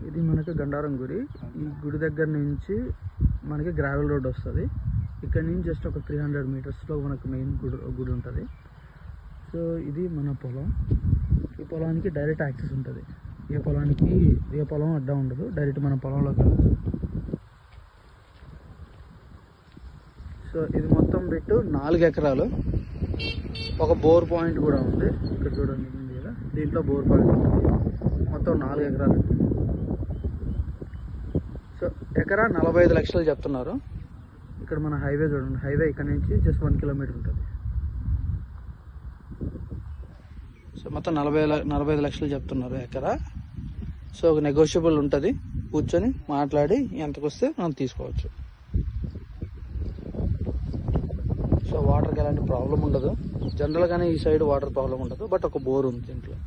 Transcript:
ఇది మనకి గండారం గుడి. ఈ గుడి దగ్గర నుంచి మనకి గ్రావెల్ రోడ్ వస్తుంది. ఇక్కడ నుంచి జస్ట్ ఒక 300 మీటర్స్లో మనకు మెయిన్ గుడి ఉంటుంది. సో ఇది మన పొలం. ఈ పొలానికి డైరెక్ట్ యాక్సెస్ ఉంటుంది. ఏ పొలం అడ్డా ఉండదు, డైరెక్ట్ మన పొలంలోకి వెళ్ళచ్చు. సో ఇది మొత్తం బిట్టు 4 ఎకరాలు. ఒక బోర్ పాయింట్ కూడా ఉంది. ఇక్కడ చూడండి ఉంది కదా, దీంట్లో బోర్ పాయింట్ ఉంది. మొత్తం 4 ఎకరాలు. సో ఎకరా 45 లక్షలు చెప్తున్నారు. ఇక్కడ మన హైవే చూడండి, హైవే ఇక్కడ నుంచి జస్ట్ 1 కిలోమీటర్ ఉంటుంది. సో మొత్తం 45 లక్షలు చెప్తున్నారు ఎకరా. సో ఒక నెగోషియబుల్ ఉంటుంది, కూర్చొని మాట్లాడి ఎంతకు వస్తే మనం తీసుకోవచ్చు. సో వాటర్కి ఎలాంటి ప్రాబ్లం ఉండదు. జనరల్గానే ఈ సైడ్ వాటర్ ప్రాబ్లం ఉండదు, బట్ ఒక బోర్ ఉంది దీంట్లో.